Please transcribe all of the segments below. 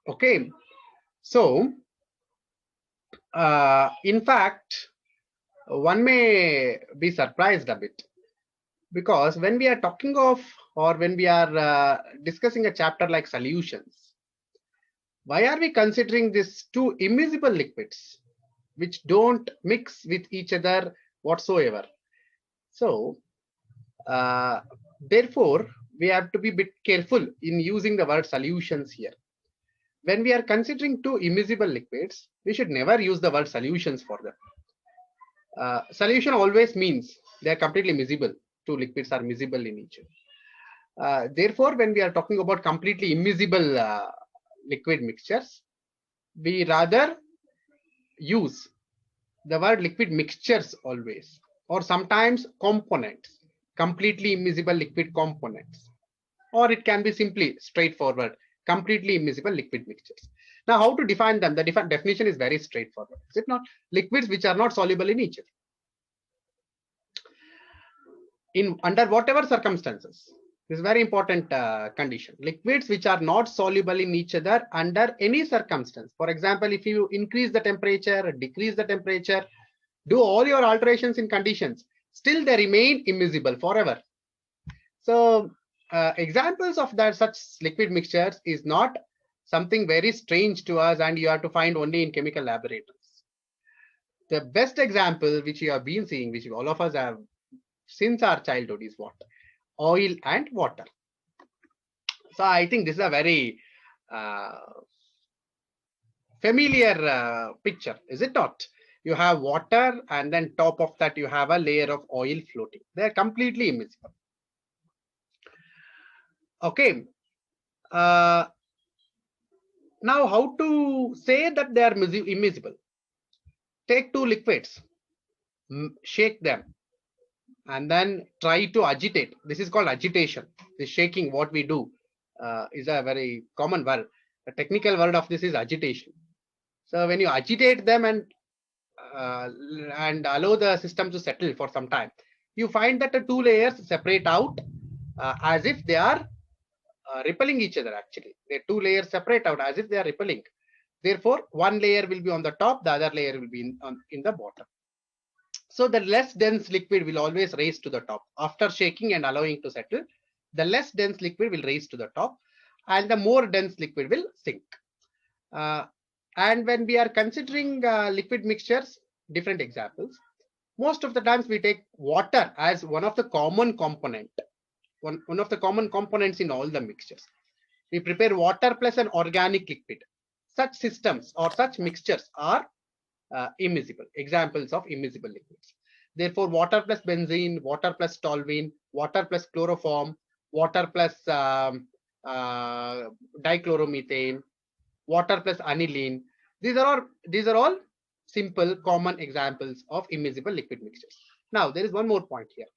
Okay, so in fact, one may be surprised a bit, because when we are talking of, or when we are discussing a chapter like solutions, why are we considering these two immiscible liquids which don't mix with each other whatsoever? So therefore we have to be a bit careful in using the word solutions here. When we are considering two immiscible liquids, we should never use the word solutions for them. Solution always means they are completely miscible. Two liquids are miscible in each other. Therefore, when we are talking about completely immiscible liquid mixtures, we rather use the word liquid mixtures always, or sometimes components, completely immiscible liquid components, or it can be simply straightforward, completely immiscible liquid mixtures. Now, how to define them? The definition is very straightforward, is it not? Liquids which are not soluble in each other, in under whatever circumstances. This is very important condition. Liquids which are not soluble in each other under any circumstance. For example, if you increase the temperature, decrease the temperature, do all your alterations in conditions, still they remain immiscible forever. So examples of that such liquid mixtures is not something very strange to us, and you have to find only in chemical laboratories. The best example which you have been seeing, which all of us have since our childhood, is water, oil and water. So I think this is a very uh, familiar picture, is it not? You have water, and then top of that you have a layer of oil floating. They are completely immiscible. Okay. Uh, Now, how to say that they are immiscible? Take two liquids, shake them, and then try to agitate. This is called agitation. The shaking, what we do, is a very common word. The technical word of this is agitation. So when you agitate them uh, and allow the system to settle for some time, you find that the two layers separate out as if they are repelling each other. Actually, the two layers separate out as if they are repelling. Therefore, one layer will be on the top, the other layer will be in the bottom. So the less dense liquid will always raise to the top. After shaking and allowing to settle, the less dense liquid will raise to the top, and the more dense liquid will sink. Uh, and when we are considering liquid mixtures, different examples, most of the times we take water as one of the common component, one of the common components in all the mixtures. We prepare water plus an organic liquid. Such systems or such mixtures are immiscible, examples of immiscible liquids. Therefore, water plus benzene, water plus toluene, water plus chloroform, water plus dichloromethane, water plus aniline. These are all simple common examples of immiscible liquid mixtures. Now, there is one more point here.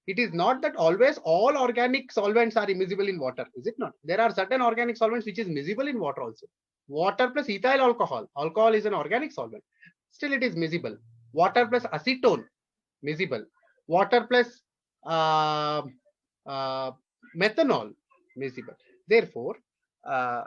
It is not that always all organic solvents are immiscible in water, is it not? There are certain organic solvents which is miscible in water also. Water plus ethyl alcohol. Alcohol is an organic solvent. Still it is miscible. Water plus acetone, miscible. Water plus uh, uh, methanol, miscible. Therefore, uh,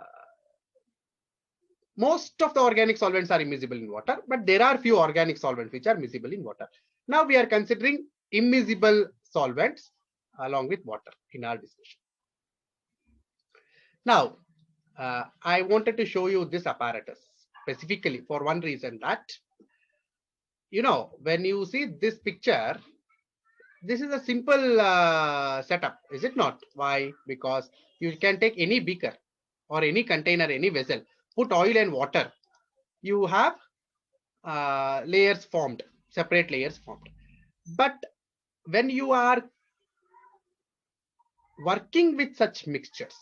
most of the organic solvents are immiscible in water, but there are few organic solvents which are miscible in water. Now we are considering immiscible solvents along with water in our discussion. Now, I wanted to show you this apparatus specifically for one reason, that, when you see this picture, this is a simple setup, is it not? Why? Because you can take any beaker or any container, any vessel, put oil and water. You have layers formed, separate layers formed. But when you are working with such mixtures,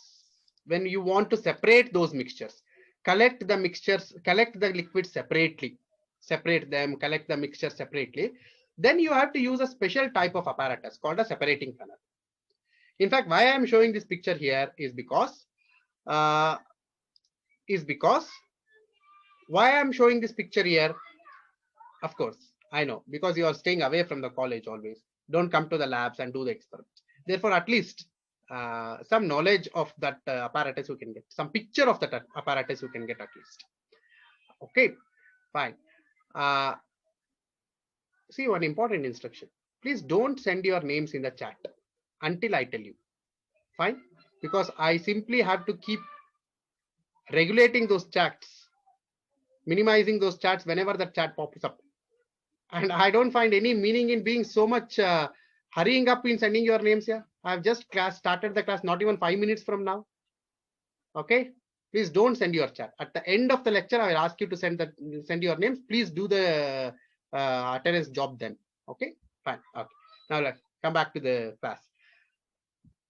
when you want to separate those mixtures, collect the liquids separately, separate them, collect the mixture separately, then you have to use a special type of apparatus called a separating funnel. In fact, why I am showing this picture here is because uh, why I am showing this picture here. Of course, I know, because you are staying away from the college always. Don't come to the labs and do the experiments. Therefore, at least some knowledge of that apparatus you can get, some picture of that apparatus you can get at least. Okay, fine. See, one important instruction. Please don't send your names in the chat until I tell you. Fine? Because I simply have to keep regulating those chats, minimizing those chats whenever the chat pops up. And I don't find any meaning in being so much hurrying up in sending your names here. I've just started the class not even 5 minutes from now. Okay, please don't send your chat. At the end of the lecture, I will ask you to send your names. Please do the attendance job then. Okay, fine. Okay, now let's come back to the class.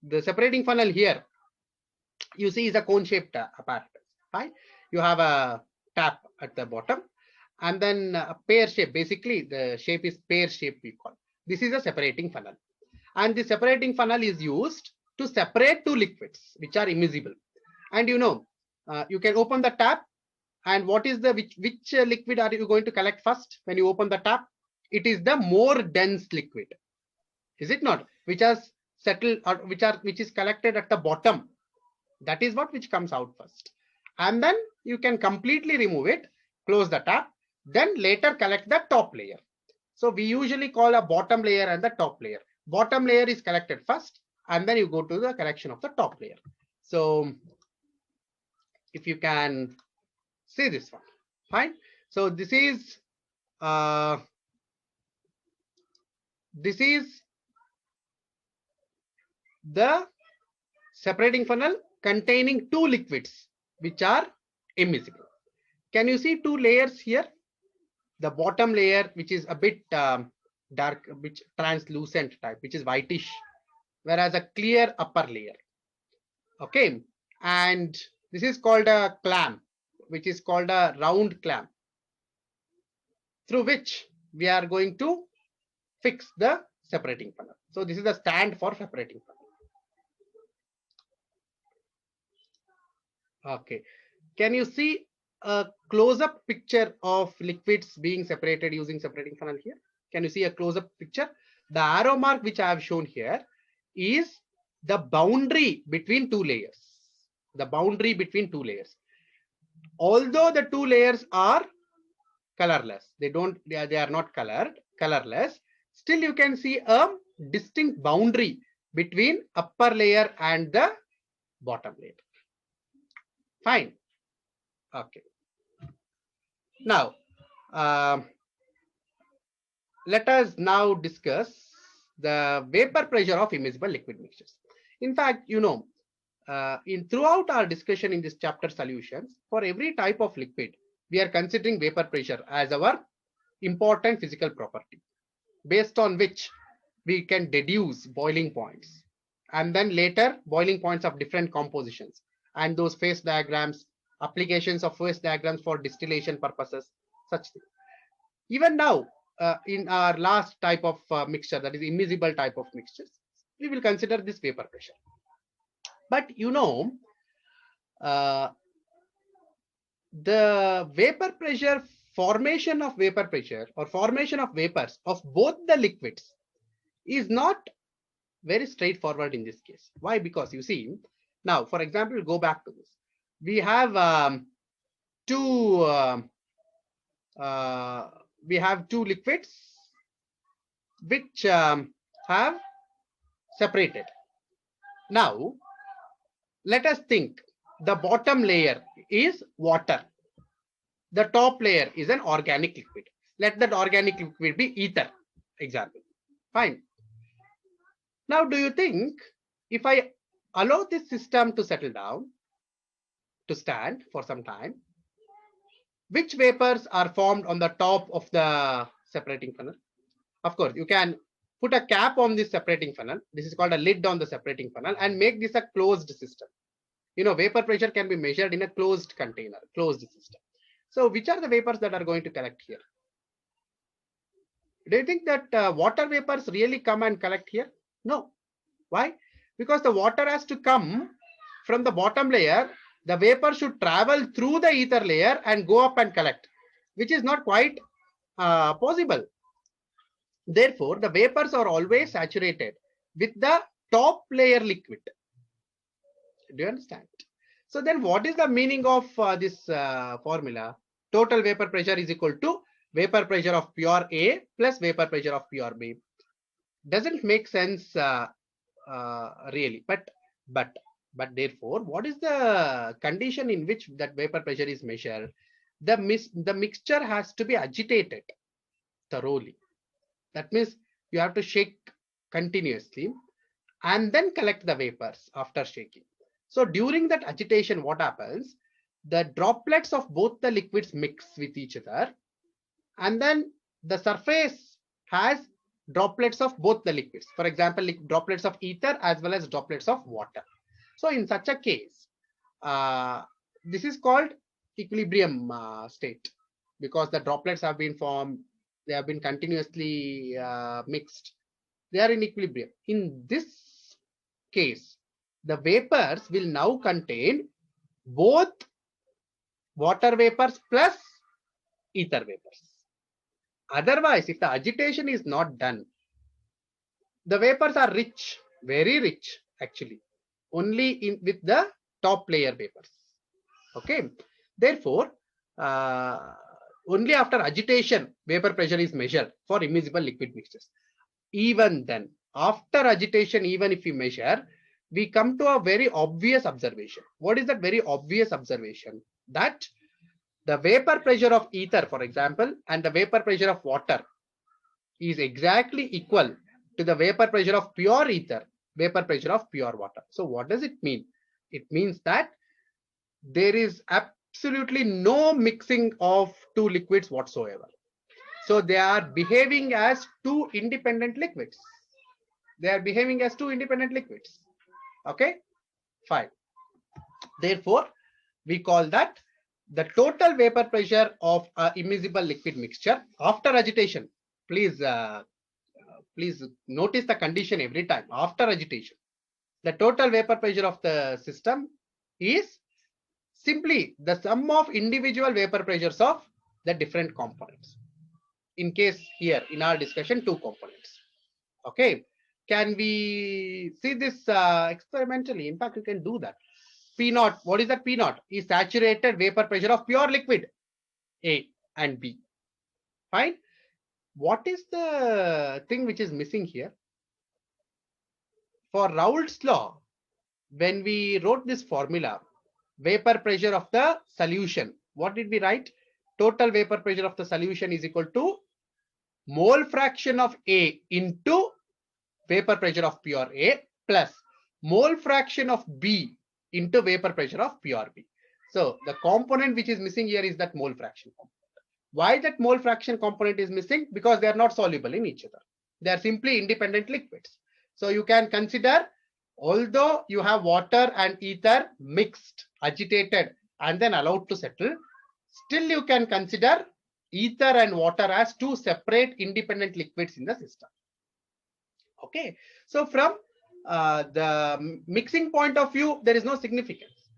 The separating funnel here, you see, is a cone-shaped apparatus. Fine. You have a tap at the bottom, and then a pear shape. Basically, the shape is pear shape we call. This is a separating funnel, and the separating funnel is used to separate two liquids which are immiscible. And you know, you can open the tap, and what is the which liquid are you going to collect first when you open the tap? It is the more dense liquid, is it not? Which has settled, or which is collected at the bottom. That is what which comes out first, and then you can completely remove it, close the tap, then later collect the top layer. So we usually call a bottom layer and the top layer. Bottom layer is collected first, and then you go to the collection of the top layer. So if you can see this one, fine. So this is the separating funnel containing two liquids which are immiscible. Can you see two layers here? The bottom layer, which is a bit dark, which translucent type, which is whitish, whereas a clear upper layer. Okay, and this is called a clamp, which is called a round clamp, through which we are going to fix the separating funnel. So this is the stand for separating funnel. Okay, can you see a close-up picture of liquids being separated using separating funnel here? Can you see a close-up picture? The arrow mark which I have shown here is the boundary between two layers. The boundary between two layers. Although the two layers are colorless, they are not colorless, still you can see a distinct boundary between upper layer and the bottom layer. Fine. Okay. Now, let us now discuss the vapor pressure of immiscible liquid mixtures. In fact, you know, throughout our discussion in this chapter solutions, for every type of liquid, we are considering vapor pressure as our important physical property, based on which we can deduce boiling points, and then later boiling points of different compositions, and those phase diagrams, applications of phase diagrams for distillation purposes, such things. Even now, in our last type of mixture, that is immiscible type of mixtures, we will consider this vapor pressure. But you know, the vapor pressure, formation of vapor pressure or formation of vapors of both the liquids is not very straightforward in this case. Why? Because you see, now, for example, go back to this. We have two liquids which have separated. Now, let us think the bottom layer is water. The top layer is an organic liquid. Let that organic liquid be ether, example. Fine. Now, do you think if I allow this system to settle down, to stand for some time, which vapors are formed on the top of the separating funnel? Of course, you can put a cap on this separating funnel. This is called a lid on the separating funnel, and make this a closed system. You know, vapor pressure can be measured in a closed container, closed system. So which are the vapors that are going to collect here? Do you think that water vapors really come and collect here? No. Why? Because the water has to come from the bottom layer. The vapor should travel through the ether layer and go up and collect, which is not quite possible. Therefore, the vapors are always saturated with the top layer liquid. Do you understand? So then what is the meaning of this formula? Total vapor pressure is equal to vapor pressure of pure A plus vapor pressure of pure B. Doesn't make sense really, but therefore, what is the condition in which that vapor pressure is measured? The mixture has to be agitated thoroughly. That means you have to shake continuously and then collect the vapors after shaking. So during that agitation, what happens? The droplets of both the liquids mix with each other, and then the surface has droplets of both the liquids. For example, droplets of ether as well as droplets of water. So in such a case, this is called equilibrium state, because the droplets have been formed, they have been continuously mixed, they are in equilibrium. In this case, the vapors will now contain both water vapors plus ether vapors. Otherwise, if the agitation is not done, the vapors are rich, very rich actually, only with the top layer vapors. Okay, therefore, only after agitation vapor pressure is measured for immiscible liquid mixtures. Even then, after agitation, even if we measure, we come to a very obvious observation. What is that very obvious observation? That the vapor pressure of ether, for example, and the vapor pressure of water is exactly equal to the vapor pressure of pure ether, vapor pressure of pure water. So what does it mean? It means that there is absolutely no mixing of two liquids whatsoever. So they are behaving as two independent liquids. They are behaving as two independent liquids. Okay, fine. Therefore, we call that the total vapor pressure of a immiscible liquid mixture after agitation. Please notice the condition every time. After agitation, the total vapor pressure of the system is simply the sum of individual vapor pressures of the different components. In case here in our discussion, two components. Okay, can we see this experimentally? In fact, you can do that. P naught, what is that? P naught is saturated vapor pressure of pure liquid A and B. Fine. What is the thing which is missing here? For Raoult's law, when we wrote this formula, vapor pressure of the solution, what did we write? Total vapor pressure of the solution is equal to mole fraction of A into vapor pressure of pure A plus mole fraction of B into vapor pressure of pure B. So the component which is missing here is that mole fraction component. Why that mole fraction component is missing? Because they are not soluble in each other. They are simply independent liquids. So you can consider, although you have water and ether mixed, agitated, and then allowed to settle, still you can consider ether and water as two separate independent liquids in the system. Okay, so from the mixing point of view, there is no significance.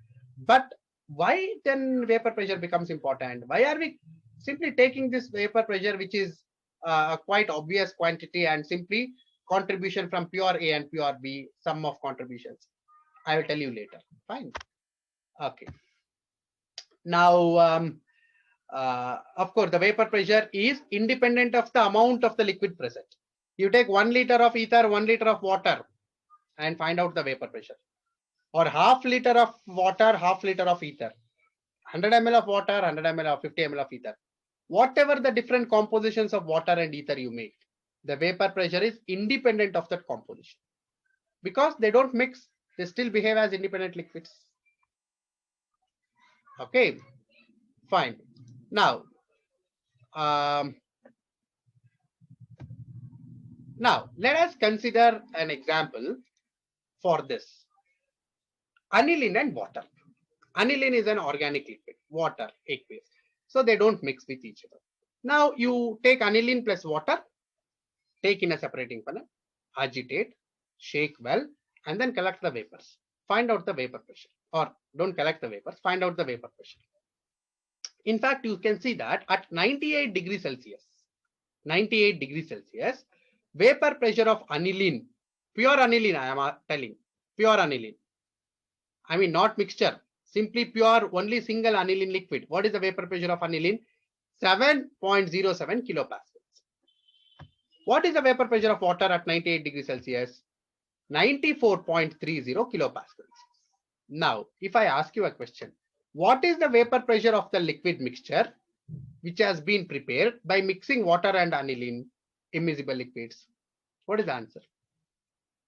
But why then vapor pressure becomes important? Why are we simply taking this vapor pressure, which is a quite obvious quantity, and simply contribution from pure A and pure B, sum of contributions? I will tell you later. Fine. Okay. Now, of course, the vapor pressure is independent of the amount of the liquid present. You take 1 liter of ether, 1 liter of water, and find out the vapor pressure. Or half liter of water, half liter of ether. 100 ml of water, 100 ml of 50 ml of ether. Whatever the different compositions of water and ether you make, the vapor pressure is independent of that composition. Because they don't mix, they still behave as independent liquids. Okay, fine. Now, let us consider an example for this. Aniline and water. Aniline is an organic liquid, water, aqueous. So they don't mix with each other. Now you take aniline plus water, take in a separating funnel, agitate, shake well, and then collect the vapors. Find out the vapor pressure, or don't collect the vapors, find out the vapor pressure. In fact, you can see that at 98 degrees Celsius, vapor pressure of aniline, pure aniline, I am telling, pure aniline, I mean not mixture, simply pure only single aniline liquid. What is the vapor pressure of aniline? 7.07 kilopascals. What is the vapor pressure of water at 98 degrees Celsius? 94.30 kilopascals. Now, if I ask you a question, what is the vapor pressure of the liquid mixture which has been prepared by mixing water and aniline, immiscible liquids? What is the answer?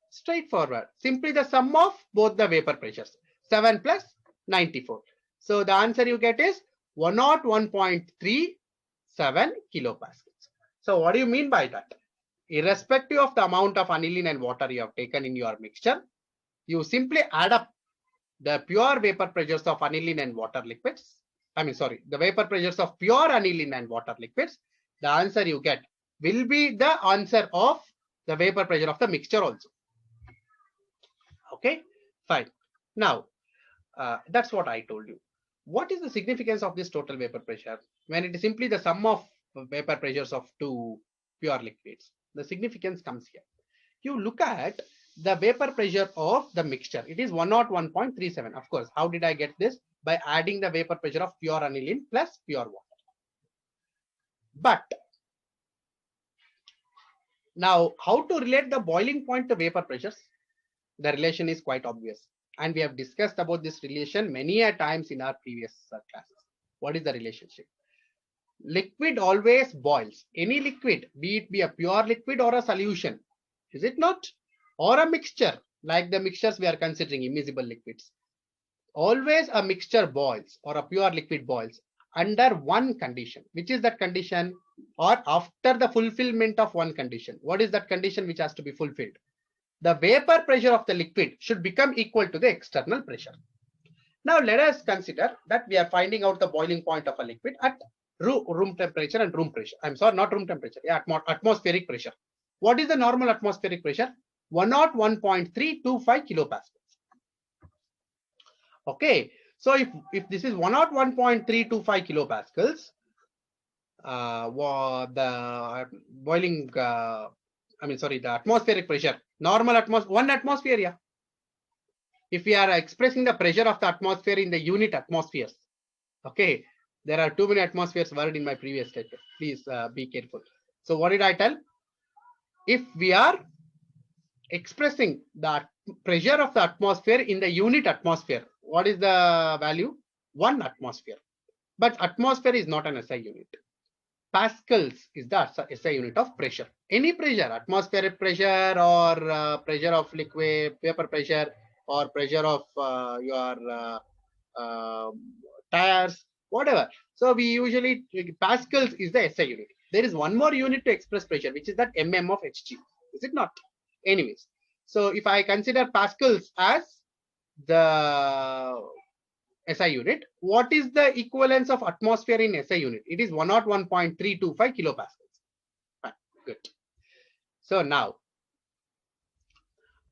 Straightforward. Simply the sum of both the vapor pressures. 7 plus 94. So the answer you get is 101.37 kilopascals. So what do you mean by that? Irrespective of the amount of aniline and water you have taken in your mixture, you simply add up the pure vapor pressures of aniline and water liquids. The vapor pressures of pure aniline and water liquids. The answer you get will be the answer of the vapor pressure of the mixture also. Okay, fine. Now, that's what I told you. What is the significance of this total vapor pressure when it is simply the sum of vapor pressures of two pure liquids? The significance comes here. You look at the vapor pressure of the mixture. It is 101.37. Of course, how did I get this? By adding the vapor pressure of pure aniline plus pure water. But now, how to relate the boiling point to vapor pressures? The relation is quite obvious. And we have discussed about this relation many a times in our previous classes. What is the relationship? Liquid always boils. Any liquid, be it a pure liquid or a solution, is it not? Or a mixture, like the mixtures we are considering, immiscible liquids. Always a mixture boils or a pure liquid boils under one condition. Which is that condition? Or after the fulfillment of one condition. What is that condition which has to be fulfilled? The vapor pressure of the liquid should become equal to the external pressure. Now let us consider that we are finding out the boiling point of a liquid at room temperature and room pressure. I'm sorry, not room temperature, yeah, atmospheric pressure. What is the normal atmospheric pressure? 101.325 kilopascals. Okay, so if this is 101.325 kilopascals, the boiling, the atmospheric pressure, normal atmosphere, 1 atmosphere, yeah. If we are expressing the pressure of the atmosphere in the unit atmospheres, okay, there are too many atmospheres word in my previous lecture. Please be careful. So what did I tell? If we are expressing the pressure of the atmosphere in the unit atmosphere, what is the value? 1 atmosphere. But atmosphere is not an SI unit. Pascals is the SI unit of pressure. Any pressure, atmospheric pressure or pressure of liquid, vapor pressure, or pressure of your tires, whatever. So we usually, pascals is the SI unit. There is one more unit to express pressure, which is that mm of Hg. Is it not? Anyways, so if I consider pascals as the SI unit, what is the equivalence of atmosphere in SI unit? It is 101.325 kilopascals. Fine, good. So now,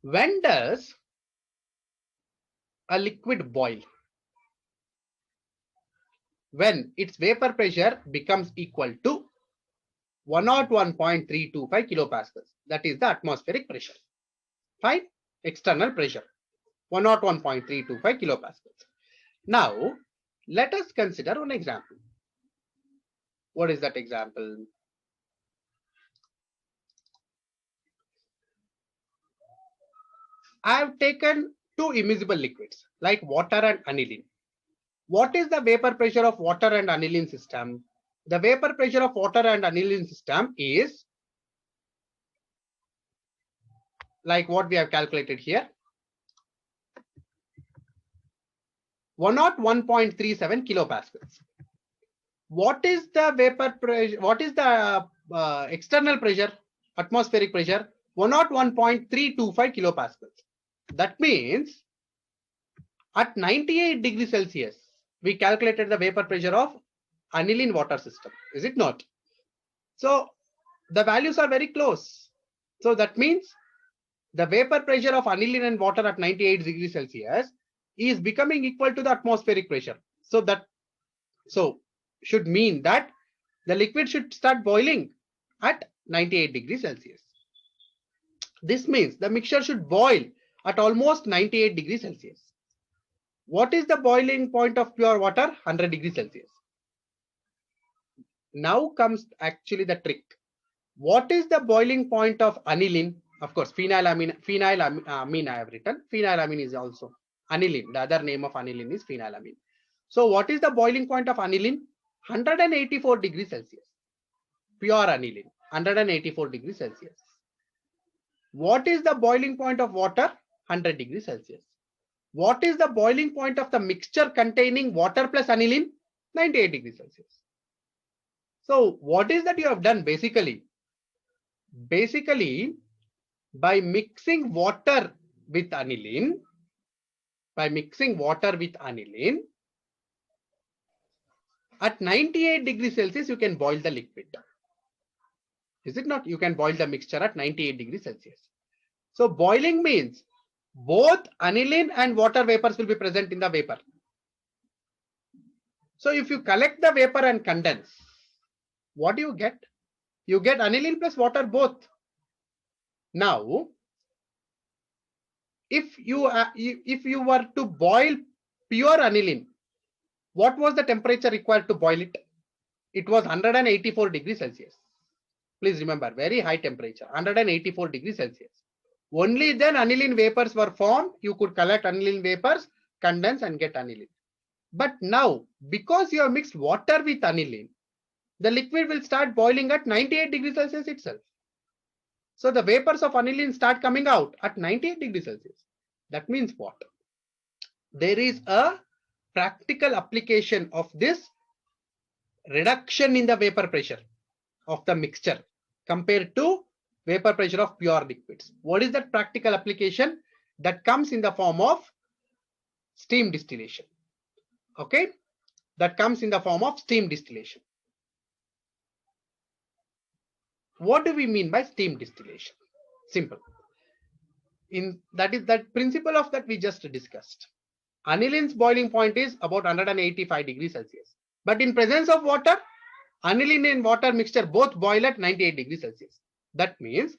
when does a liquid boil? When its vapor pressure becomes equal to 101.325 kilopascals. That is the atmospheric pressure. Fine. External pressure 101.325 kilopascals. Now, let us consider one example. What is that example? I have taken two immiscible liquids like water and aniline. What is the vapor pressure of water and aniline system? The vapor pressure of water and aniline system is like what we have calculated here. 101.37 kilopascals. What is the vapor pressure? What is the external pressure? Atmospheric pressure 101.325 kilopascals. That means at 98 degrees Celsius, we calculated the vapor pressure of aniline water system. Is it not? So the values are very close. So that means the vapor pressure of aniline and water at 98 degrees Celsius is becoming equal to the atmospheric pressure. So should mean that the liquid should start boiling at 98 degrees Celsius. This means the mixture should boil at almost 98 degrees Celsius. What is the boiling point of pure water? 100 degrees Celsius. Now comes actually the trick. What is the boiling point of aniline? Of course, phenylamine I have written. Phenylamine is also aniline. The other name of aniline is phenylamine. So what is the boiling point of aniline? 184 degrees Celsius. Pure aniline, 184 degrees Celsius. What is the boiling point of water? 100 degrees Celsius. What is the boiling point of the mixture containing water plus aniline? 98 degrees Celsius. So what is that you have done basically? Basically, by mixing water with aniline, at 98 degrees Celsius, you can boil the liquid. Is it not? You can boil the mixture at 98 degrees Celsius. So boiling means both aniline and water vapors will be present in the vapor. So if you collect the vapor and condense, what do you get? You get aniline plus water both. Now, if you were to boil pure aniline, what was the temperature required to boil it? It was 184 degrees Celsius. Please remember, very high temperature, 184 degrees Celsius. Only then aniline vapors were formed. You could collect aniline vapors, condense and get aniline. But now, because you have mixed water with aniline, the liquid will start boiling at 98 degrees Celsius itself. So the vapors of aniline start coming out at 98 degrees Celsius. That means what? There is a practical application of this reduction in the vapor pressure of the mixture compared to vapor pressure of pure liquids. What is that practical application? That comes in the form of steam distillation. Okay, that comes in the form of steam distillation. What do we mean by steam distillation? Simple. That is that principle of that we just discussed. Aniline's boiling point is about 185 degrees Celsius. But in presence of water, aniline and water mixture both boil at 98 degrees Celsius. That means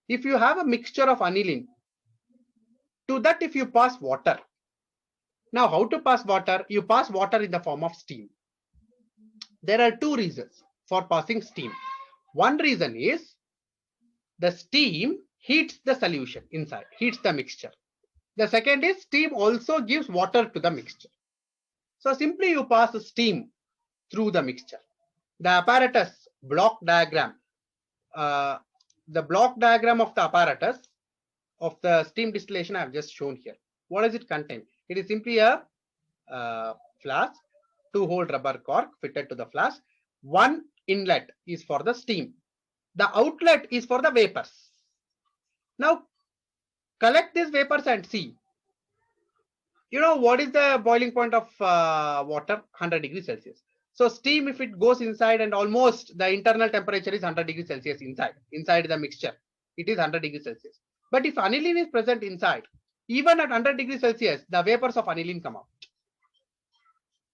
if you have a mixture of aniline, to that if you pass water. Now how to pass water? You pass water in the form of steam. There are two reasons for passing steam. One reason is the steam heats the solution inside, heats the mixture. The second is steam also gives water to the mixture. So simply you pass steam through the mixture. The apparatus block diagram, the block diagram of the apparatus of the steam distillation I have just shown here. What does it contain? It is simply a flask, 2-hole rubber cork fitted to the flask. One inlet is for the steam. The outlet is for the vapors. Now collect these vapors and see. You know what is the boiling point of water? 100 degrees Celsius. So steam, if it goes inside and almost the internal temperature is 100 degrees Celsius inside the mixture, it is 100 degrees Celsius. But if aniline is present inside, even at 100 degrees Celsius, the vapors of aniline come out.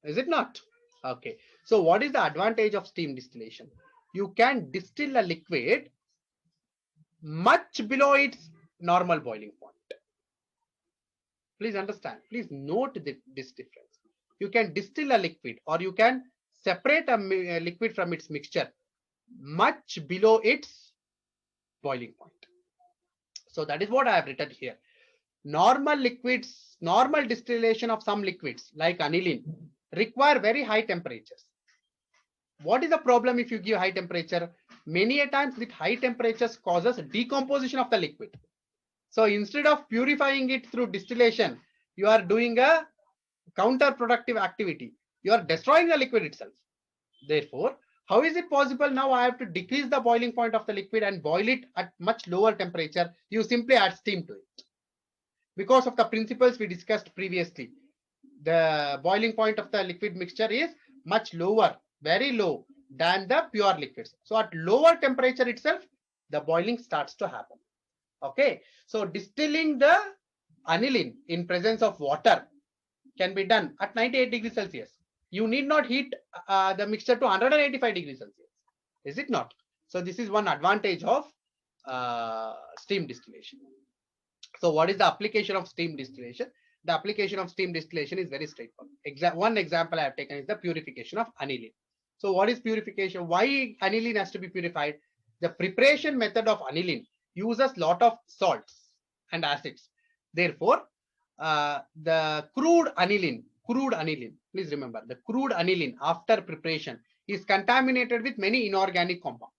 Is it not? Okay. So what is the advantage of steam distillation? You can distill a liquid much below its normal boiling point. Please understand. Please note this difference. You can distill a liquid or you can separate a liquid from its mixture much below its boiling point. So that is what I have written here. Normal liquids, normal distillation of some liquids like aniline require very high temperatures. What is the problem if you give high temperature? Many a times with high temperatures causes decomposition of the liquid. So instead of purifying it through distillation, you are doing a counterproductive activity. You are destroying the liquid itself. Therefore, how is it possible now I have to decrease the boiling point of the liquid and boil it at much lower temperature? You simply add steam to it. Because of the principles we discussed previously, the boiling point of the liquid mixture is much lower, very low than the pure liquids. So at lower temperature itself, the boiling starts to happen. Okay, so distilling the aniline in presence of water can be done at 98 degrees Celsius. You need not heat the mixture to 185 degrees Celsius. Is it not? So this is one advantage of steam distillation. So what is the application of steam distillation? the application of steam distillation is very straightforward. One example I have taken is the purification of aniline. So what is purification? Why aniline has to be purified? The preparation method of aniline uses lot of salts and acids. Therefore, the crude aniline, please remember, the crude aniline after preparation is contaminated with many inorganic compounds.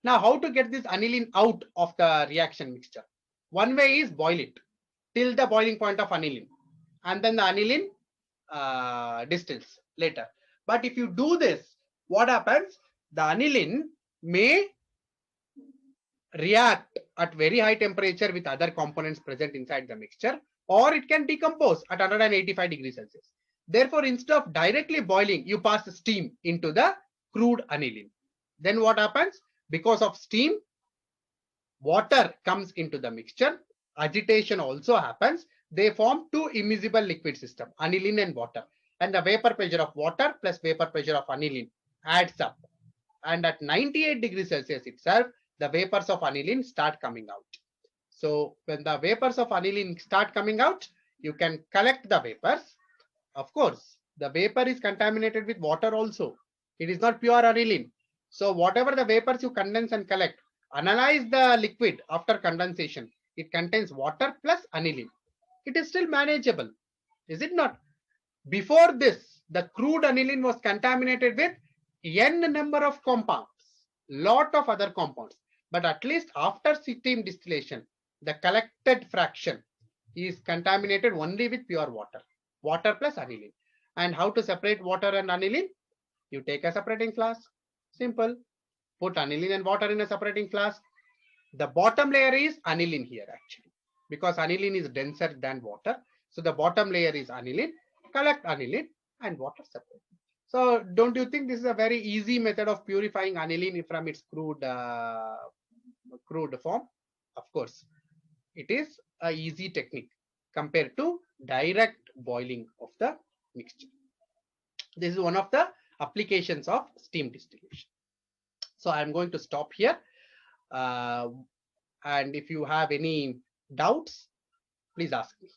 Now, how to get this aniline out of the reaction mixture? One way is boil it till the boiling point of aniline, and then the aniline distills later. But if you do this, what happens? The aniline may react at very high temperature with other components present inside the mixture, or it can decompose at 185 degrees Celsius. Therefore, instead of directly boiling, you pass steam into the crude aniline. Then what happens? Because of steam, water comes into the mixture. Agitation also happens. They form two immiscible liquid system, aniline and water. And the vapor pressure of water plus vapor pressure of aniline adds up. And at 98 degrees Celsius itself, the vapors of aniline start coming out. So when the vapors of aniline start coming out, you can collect the vapors. Of course, the vapor is contaminated with water also. It is not pure aniline. So whatever the vapors you condense and collect, analyze the liquid after condensation. It contains water plus aniline. It is still manageable, is it not? Before this, the crude aniline was contaminated with n number of compounds, lot of other compounds. But at least after steam distillation, the collected fraction is contaminated only with pure water, water plus aniline. And how to separate water and aniline? You take a separating flask, simple. Put aniline and water in a separating flask. The bottom layer is aniline here actually, because aniline is denser than water. So the bottom layer is aniline. Collect aniline and water separate. So don't you think this is a very easy method of purifying aniline from its crude form? Of course, it is a easy technique compared to direct boiling of the mixture. This is one of the applications of steam distillation. So I'm going to stop here. And if you have any doubts, please ask me.